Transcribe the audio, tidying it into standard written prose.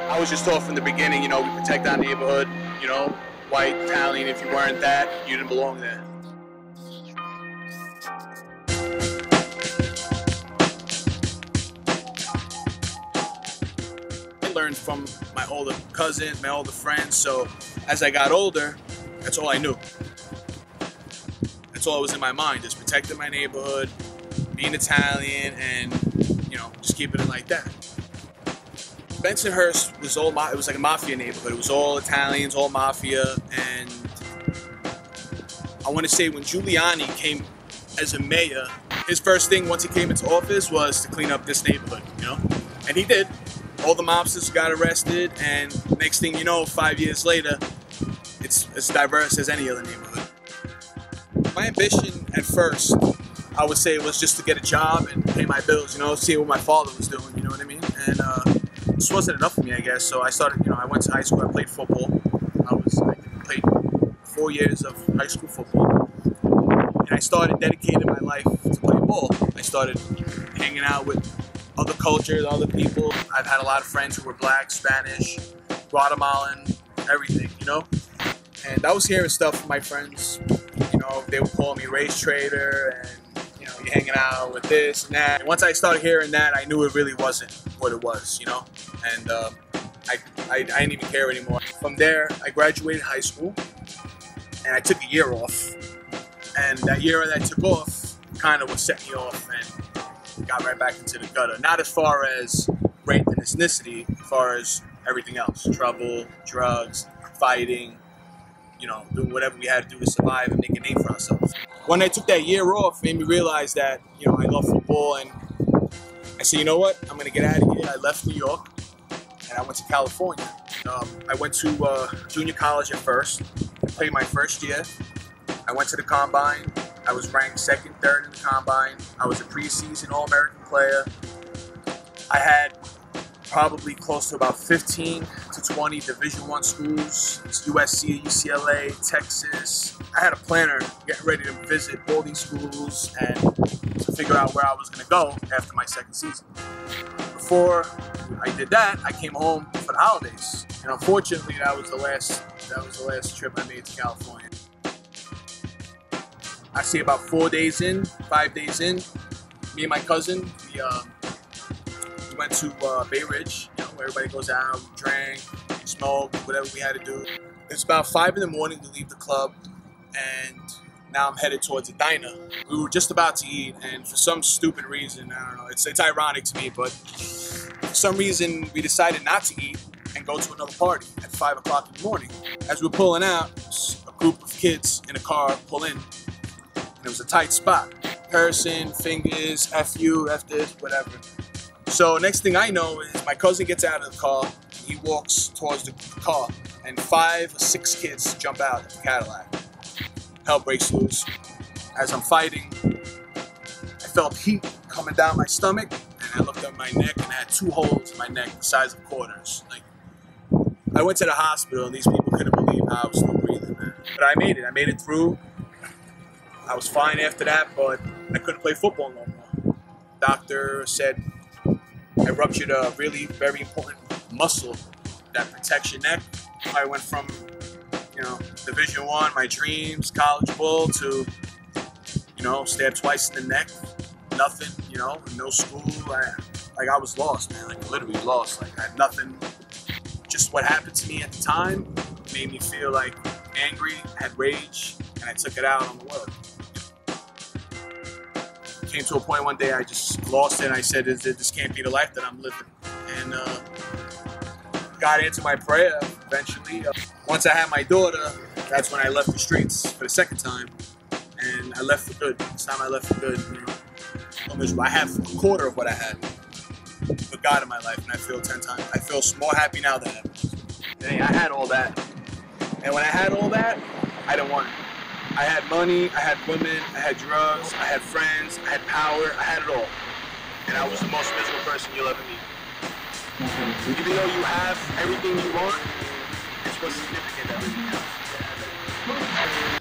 I was just taught from the beginning, you know, we protect our neighborhood, you know, white, Italian. If you weren't that, you didn't belong there. I learned from my older cousins, my older friends, so as I got older, that's all I knew. That's all that was in my mind, just protecting my neighborhood, being Italian, and, you know, just keeping it like that. Bensonhurst was all, it was like a mafia neighborhood. It was all Italians, all mafia, and I want to say when Giuliani came as a mayor, his first thing once he came into office was to clean up this neighborhood, you know? And he did. All the mobsters got arrested, and next thing you know, 5 years later, it's as diverse as any other neighborhood. My ambition at first, I would say, was just to get a job and pay my bills, you know, see what my father was doing, you know what I mean? And this wasn't enough for me, I guess, so I started, you know, I went to high school, I played football. I played 4 years of high school football, and I started dedicating my life to play ball. I started hanging out with other cultures, other people. I've had a lot of friends who were black, Spanish, Guatemalan, everything, you know? And I was hearing stuff from my friends, you know, they would call me race trader, and, you know, you're hanging out with this and that. And once I started hearing that, I knew it really wasn't what it was, you know? And I didn't even care anymore. From there, I graduated high school, and I took a year off. And that year that I took off kind of what set me off and got right back into the gutter. Not as far as race and ethnicity, as far as everything else. Trouble, drugs, fighting, you know, doing whatever we had to do to survive and make a name for ourselves. When I took that year off, it made me realize that, you know, I love football, and I said, you know what, I'm gonna get out of here. I left New York and I went to California. I went to junior college at first. I played my first year. I went to the combine. I was ranked second, third in the combine. I was a preseason All-American player. I had probably close to about 15 to 20 Division I schools. It's USC, UCLA, Texas. I had a planner getting ready to visit all these schools and to figure out where I was going to go after my second season. Before I did that, I came home for the holidays, and unfortunately, that was the last trip I made to California. I see about 5 days in, me and my cousin, we went to Bay Ridge, you know, where everybody goes out, we drank, smoked, whatever we had to do. It's about 5 in the morning to leave the club, and now I'm headed towards a diner. We were just about to eat, and for some stupid reason, I don't know, it's ironic to me, but for some reason we decided not to eat and go to another party at 5 o'clock in the morning. As we're pulling out, a group of kids in a car pull in, and it was a tight spot. Person, fingers, F you, F this, whatever. So next thing I know is my cousin gets out of the car, he walks towards the car, and 5 or 6 kids jump out of the Cadillac. Hell breaks loose. As I'm fighting, I felt heat coming down my stomach, and I looked at my neck, and I had 2 holes in my neck the size of quarters. Like, I went to the hospital, and these people couldn't believe how I was still breathing, man. But I made it through. I was fine after that, but I couldn't play football no more. Doctor said I ruptured a really very important muscle that protects your neck. I went from, you know, Division I, my dreams, college ball, to, you know, stabbed twice in the neck, nothing, you know, no school. I was lost, man, like literally lost. Like I had nothing. Just what happened to me at the time made me feel like angry, had rage, and I took it out on the world. Came to a point one day I just lost it, and I said, this can't be the life that I'm living. And God answered my prayer eventually. Once I had my daughter, that's when I left the streets for the second time. And I left for good. This time I left for good. You know, I have a quarter of what I had with God in my life, and I feel 10 times. I feel more happy now than ever. Hey, I had all that. And when I had all that, I didn't want it. I had money, I had women, I had drugs, I had friends, I had power, I had it all. And I was the most miserable person you'll ever meet. Even though you have everything you want, it's what's significant, everything else.